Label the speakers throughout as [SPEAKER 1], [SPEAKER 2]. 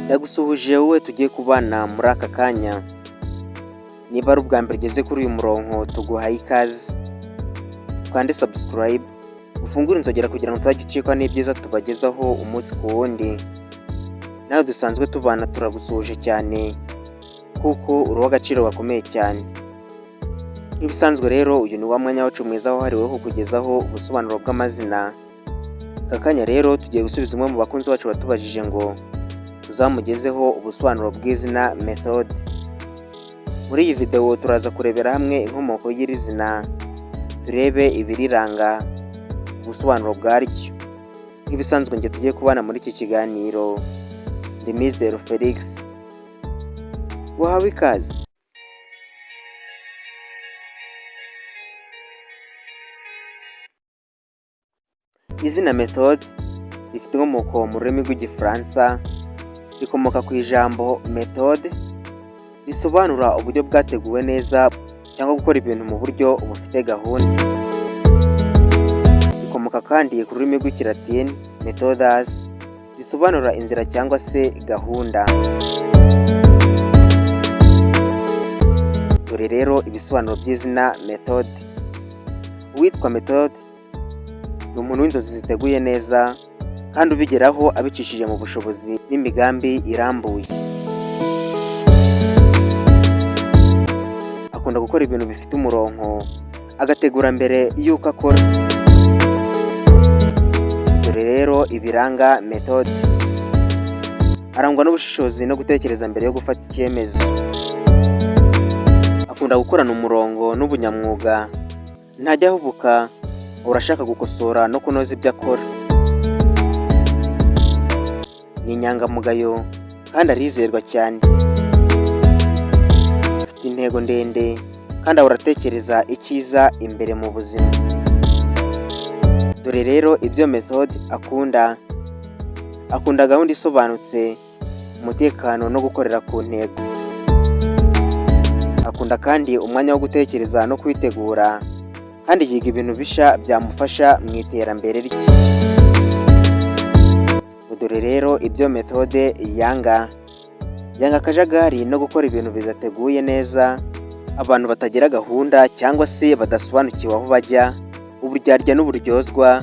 [SPEAKER 1] Ndagusuhuje wowe tugiye kubana muri aka kanya. Niba ari ubwa mbere ugeze kuri uyu murongo tuguhaye ikaze. Ukande subscribe, ufungure inzogera kugira ngo utajya ucikwa n'ibyiza tubagezaho umunsi ku wundi. Nawe dusanzwe tubana turagusuhuje cyane kuko uri uw'agaciro gakomeye cyane. Nk'ibisanzwe rero uyu ni wa mwanya wacu mwiza wahariwe kukugezaho ubusobanuro bw'amazina. Aka kanya rero tugiye gusubiza umwe mu bakunzi bacu batubajije ngo tuzamugezeho ubusobanuro bw'izina methode. Muri iyi video turaza kurebera hamwe inkomoko y'iri zina, turebe ibiriranga, ubusobanuro bwaryo. Nk'ibisanzwe njye tugiye kubana muri iki kiganiro, ndi Mizero Felix. Wahawe ikaze. Izina methode rifite inkomoko mu rurimi rw'Igifaransa, rikomoka ku ijambo méthode risobanura uburyo bwateguwe neza cyangwa gukora ibintu mu buryo bufite gahunda. Rikomoka kandi ku rurimi rw'Ikilatini methodas risobanura inzira cyangwa se gahunda. Dore rero ibisobanuro by'izina methode. Uwitwa methode ni umuntu w'inzozi ziteguye neza kandi ubigeraho abicishije mu bushobozi n'imigambi irambuye. Akunda gukora ibintu bifite umurongo, agategura mbere y'uko akora. Dore rero ibiranga methode. Arangwa n'ubushishozi no gutekereza mbere yo gufata icyemezo. Akunda gukorana umurongo n'ubunyamwuga, ntajya ahubuka, urashaka gukosora no kunoza ibyo akora. Ni inyangamugayo kandi arizerwa cyane. Afite intego ndende kandi ahora atekereza icyiza imbere mu buzima. Dore rero ibyo methode akunda. Akunda gahunda isobanutse, umutekano no gukorera ku ntego. Akunda kandi umwanya wo gutekereza no kwitegura, kandi yiga ibintu bishya byamufasha mu iterambere rye. Dore rero ibyo methode yanga. Yanga akajagari no gukora ibintu bidateguye neza, abantu batagira gahunda cyangwa se badasobanukiwe aho bajya, uburyarya n'uburyozwa,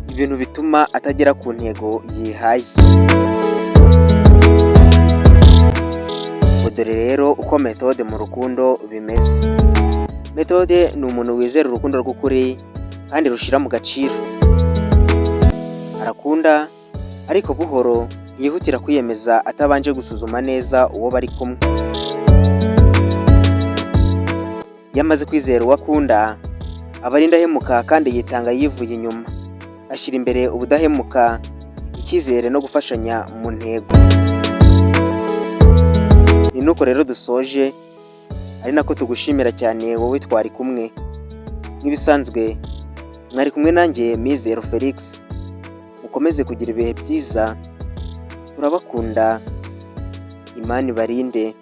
[SPEAKER 1] ibintu bituma atagera ku ntego yihaye. Dore rero uko methode mu rukundo bimeze. Methode ni umuntu wizera urukundo rw'ukuri kandi rushira mu gaciro. Arakunda ariko buhoro, yihutira kwiyemeza atabanje gusuzuma neza uwo bari kumwe. Yamaze kwizera uwo akunda, aba ari indahemuka kandi yitanga yivuye inyuma. Ashyira imbere ubudahemuka, icyizere no gufashanya mu ntego. Ni nuko rero dusoje, ari nako tugushimira cyane wowe twari kumwe. Nk'ibisanzwe mwari kumwe nanjye Mizero Felix. Mukomeze kugira ibihe byiza, turabakunda, Imana ibarinde.